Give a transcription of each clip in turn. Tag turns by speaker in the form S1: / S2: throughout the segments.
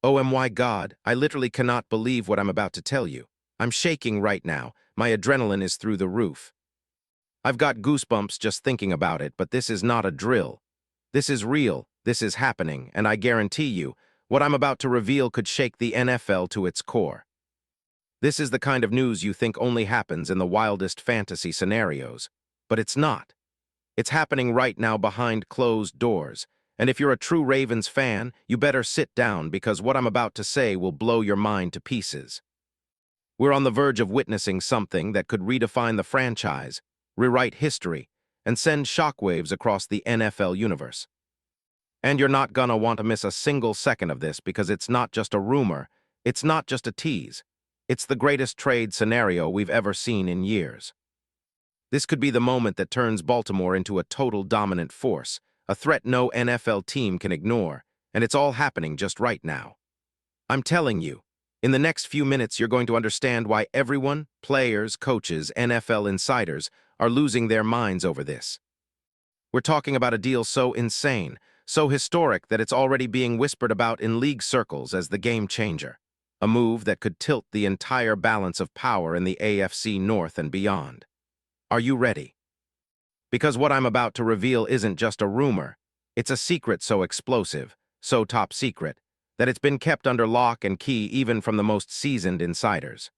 S1: Oh my God, I literally cannot believe what I'm about to tell you. I'm shaking right now. My adrenaline is through the roof. I've got goosebumps just thinking about it, but this is not a drill. This is real, this is happening, and I guarantee you, what I'm about to reveal could shake the NFL to its core. This is the kind of news you think only happens in the wildest fantasy scenarios. But it's not. It's happening right now behind closed doors. And if you're a true Ravens fan, you better sit down because what I'm about to say will blow your mind to pieces. We're on the verge of witnessing something that could redefine the franchise, rewrite history, and send shockwaves across the NFL universe. And you're not gonna want to miss a single second of this because it's not just a rumor, it's not just a tease. It's the greatest trade scenario we've ever seen in years. This could be the moment that turns Baltimore into a total dominant force, a threat no NFL team can ignore, and it's all happening just right now. I'm telling you, in the next few minutes you're going to understand why everyone, players, coaches, NFL insiders, are losing their minds over this. We're talking about a deal so insane, so historic that it's already being whispered about in league circles as the game changer, a move that could tilt the entire balance of power in the AFC North and beyond. Are you ready? Because what I'm about to reveal isn't just a rumor, it's a secret so explosive, so top secret, that it's been kept under lock and key even from the most seasoned insiders.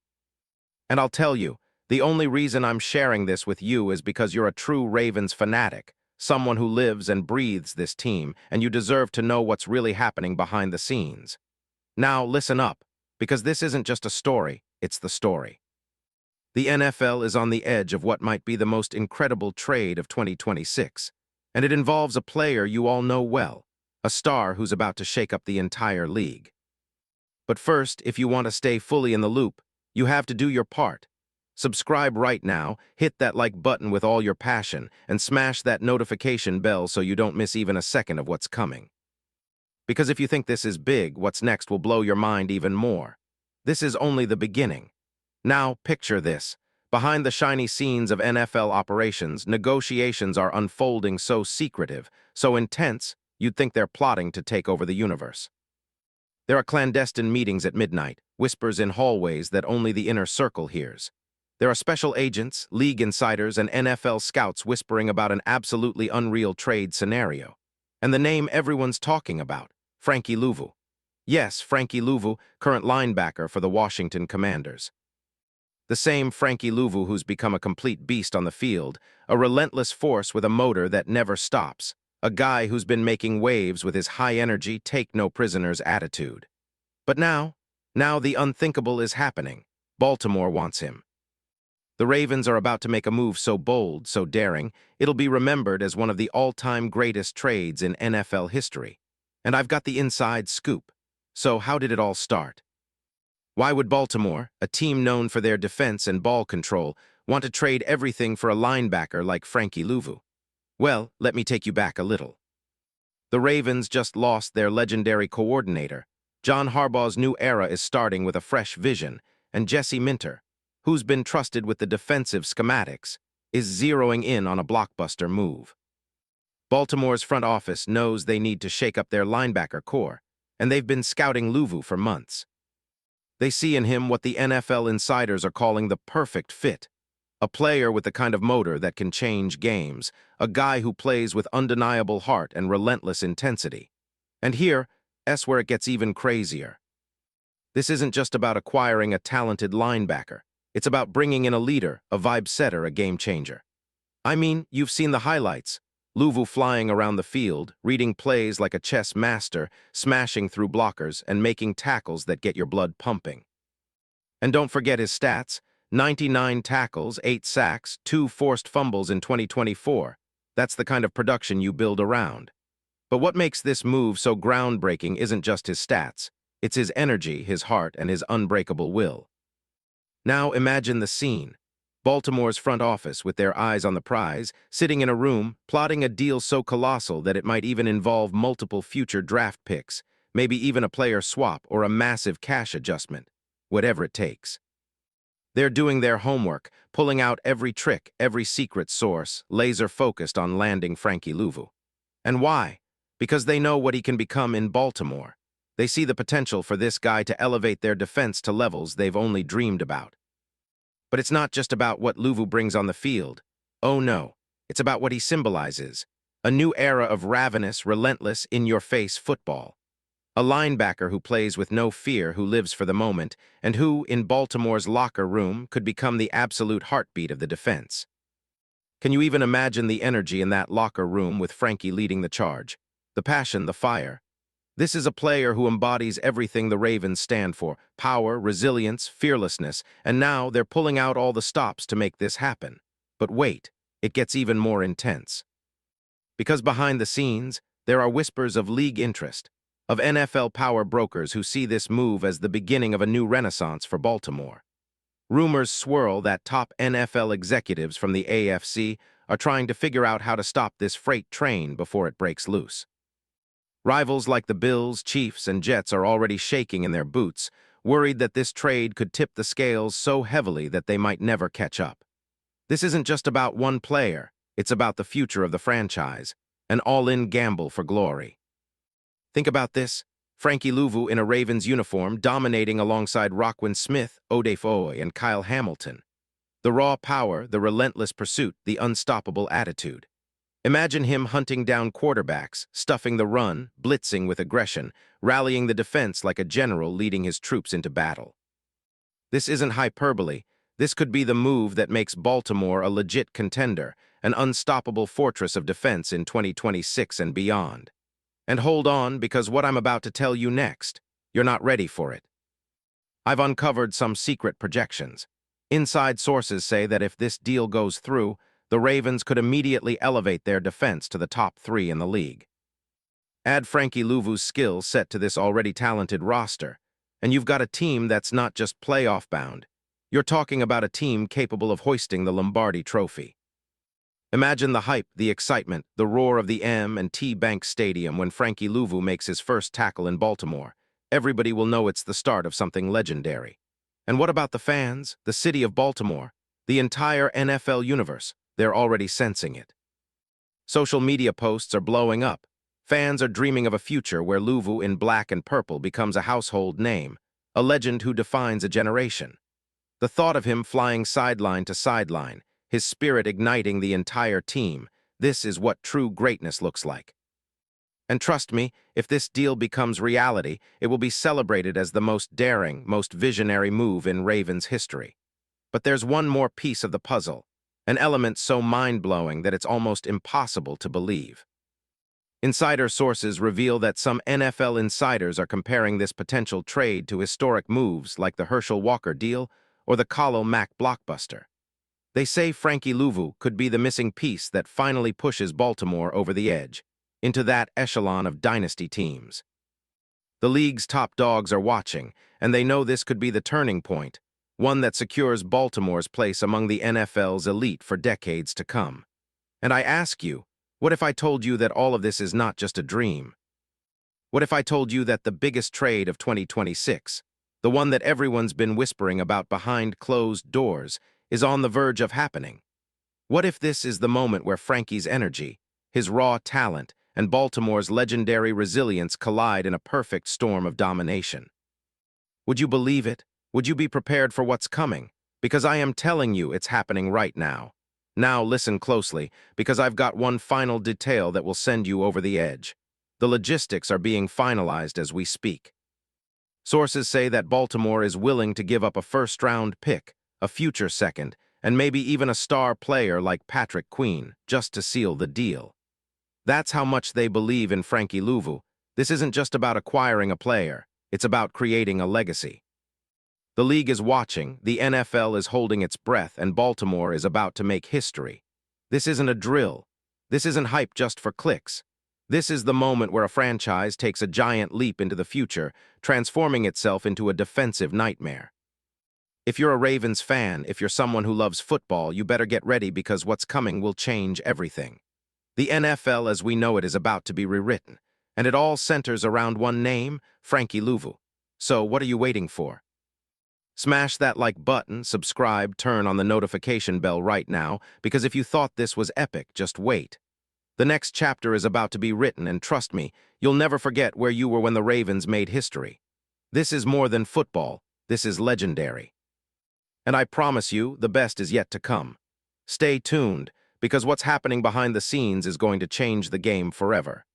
S1: And I'll tell you, the only reason I'm sharing this with you is because you're a true Ravens fanatic, someone who lives and breathes this team, and you deserve to know what's really happening behind the scenes. Now, listen up, because this isn't just a story, it's the story. The NFL is on the edge of what might be the most incredible trade of 2026, and it involves a player you all know well, a star who's about to shake up the entire league. But first, if you want to stay fully in the loop, you have to do your part. Subscribe right now, hit that like button with all your passion, and smash that notification bell so you don't miss even a second of what's coming. Because if you think this is big, what's next will blow your mind even more. This is only the beginning. Now, picture this. Behind the shiny scenes of NFL operations, negotiations are unfolding so secretive, so intense, you'd think they're plotting to take over the universe. There are clandestine meetings at midnight, whispers in hallways that only the inner circle hears. There are special agents, league insiders, and NFL scouts whispering about an absolutely unreal trade scenario. And the name everyone's talking about, Frankie Louvu. Yes, Frankie Louvu, current linebacker for the Washington Commanders. The same Frankie Louvu who's become a complete beast on the field, a relentless force with a motor that never stops, a guy who's been making waves with his high-energy, take-no-prisoners attitude. But now the unthinkable is happening. Baltimore wants him. The Ravens are about to make a move so bold, so daring, it'll be remembered as one of the all-time greatest trades in NFL history. And I've got the inside scoop. So how did it all start? Why would Baltimore, a team known for their defense and ball control, want to trade everything for a linebacker like Frankie Louvu? Well, let me take you back a little. The Ravens just lost their legendary coordinator. John Harbaugh's new era is starting with a fresh vision, and Jesse Minter, who's been trusted with the defensive schematics, is zeroing in on a blockbuster move. Baltimore's front office knows they need to shake up their linebacker core, and they've been scouting Louvu for months. They see in him what the NFL insiders are calling the perfect fit, a player with the kind of motor that can change games, a guy who plays with undeniable heart and relentless intensity. And here's where it gets even crazier. This isn't just about acquiring a talented linebacker. It's about bringing in a leader, a vibe setter, a game changer. I mean, you've seen the highlights. Louvu flying around the field, reading plays like a chess master, smashing through blockers, and making tackles that get your blood pumping. And don't forget his stats: 99 tackles, 8 sacks, 2 forced fumbles in 2024. That's the kind of production you build around. But what makes this move so groundbreaking isn't just his stats. It's his energy, his heart, and his unbreakable will. Now imagine the scene. Baltimore's front office, with their eyes on the prize, sitting in a room, plotting a deal so colossal that it might even involve multiple future draft picks, maybe even a player swap or a massive cash adjustment, whatever it takes. They're doing their homework, pulling out every trick, every secret source, laser-focused on landing Frankie Louvu. And why? Because they know what he can become in Baltimore. They see the potential for this guy to elevate their defense to levels they've only dreamed about. But it's not just about what Luvu brings on the field. Oh no, it's about what he symbolizes. A new era of ravenous, relentless, in-your-face football. A linebacker who plays with no fear, who lives for the moment, and who, in Baltimore's locker room, could become the absolute heartbeat of the defense. Can you even imagine the energy in that locker room with Frankie leading the charge? The passion, the fire. This is a player who embodies everything the Ravens stand for: power, resilience, fearlessness, and now they're pulling out all the stops to make this happen. But wait, it gets even more intense. Because behind the scenes, there are whispers of league interest, of NFL power brokers who see this move as the beginning of a new renaissance for Baltimore. Rumors swirl that top NFL executives from the AFC are trying to figure out how to stop this freight train before it breaks loose. Rivals like the Bills, Chiefs, and Jets are already shaking in their boots, worried that this trade could tip the scales so heavily that they might never catch up. This isn't just about one player, it's about the future of the franchise, an all-in gamble for glory. Think about this: Frankie Luvu in a Ravens uniform dominating alongside Roquan Smith, Odafe, and Kyle Hamilton. The raw power, the relentless pursuit, the unstoppable attitude. Imagine him hunting down quarterbacks, stuffing the run, blitzing with aggression, rallying the defense like a general leading his troops into battle. This isn't hyperbole. This could be the move that makes Baltimore a legit contender, an unstoppable fortress of defense in 2026 and beyond. And hold on, because what I'm about to tell you next, you're not ready for it. I've uncovered some secret projections. Inside sources say that if this deal goes through, the Ravens could immediately elevate their defense to the top 3 in the league. Add Frankie Luvu's skill set to this already talented roster, and you've got a team that's not just playoff-bound. You're talking about a team capable of hoisting the Lombardi Trophy. Imagine the hype, the excitement, the roar of the M&T Bank Stadium when Frankie Luvu makes his first tackle in Baltimore. Everybody will know it's the start of something legendary. And what about the fans, the city of Baltimore, the entire NFL universe? They're already sensing it. Social media posts are blowing up. Fans are dreaming of a future where Luvu in black and purple becomes a household name, a legend who defines a generation. The thought of him flying sideline to sideline, his spirit igniting the entire team, this is what true greatness looks like. And trust me, if this deal becomes reality, it will be celebrated as the most daring, most visionary move in Ravens history. But there's one more piece of the puzzle, an element so mind-blowing that it's almost impossible to believe. Insider sources reveal that some NFL insiders are comparing this potential trade to historic moves like the Herschel Walker deal or the Khalil Mack blockbuster. They say Frankie Luvu could be the missing piece that finally pushes Baltimore over the edge, into that echelon of dynasty teams. The league's top dogs are watching, and they know this could be the turning point, one that secures Baltimore's place among the NFL's elite for decades to come. And I ask you, what if I told you that all of this is not just a dream? What if I told you that the biggest trade of 2026, the one that everyone's been whispering about behind closed doors, is on the verge of happening? What if this is the moment where Frankie's energy, his raw talent, and Baltimore's legendary resilience collide in a perfect storm of domination? Would you believe it? Would you be prepared for what's coming? Because I am telling you it's happening right now. Now listen closely, because I've got one final detail that will send you over the edge. The logistics are being finalized as we speak. Sources say that Baltimore is willing to give up a first-round pick, a future second, and maybe even a star player like Patrick Queen, just to seal the deal. That's how much they believe in Frankie Luvu. This isn't just about acquiring a player, it's about creating a legacy. The league is watching, the NFL is holding its breath, and Baltimore is about to make history. This isn't a drill. This isn't hype just for clicks. This is the moment where a franchise takes a giant leap into the future, transforming itself into a defensive nightmare. If you're a Ravens fan, if you're someone who loves football, you better get ready, because what's coming will change everything. The NFL as we know it is about to be rewritten, and it all centers around one name, Frankie Luvu. So what are you waiting for? Smash that like button, subscribe, turn on the notification bell right now, because if you thought this was epic, just wait. The next chapter is about to be written, and trust me, you'll never forget where you were when the Ravens made history. This is more than football. This is legendary. And I promise you, the best is yet to come. Stay tuned, because what's happening behind the scenes is going to change the game forever.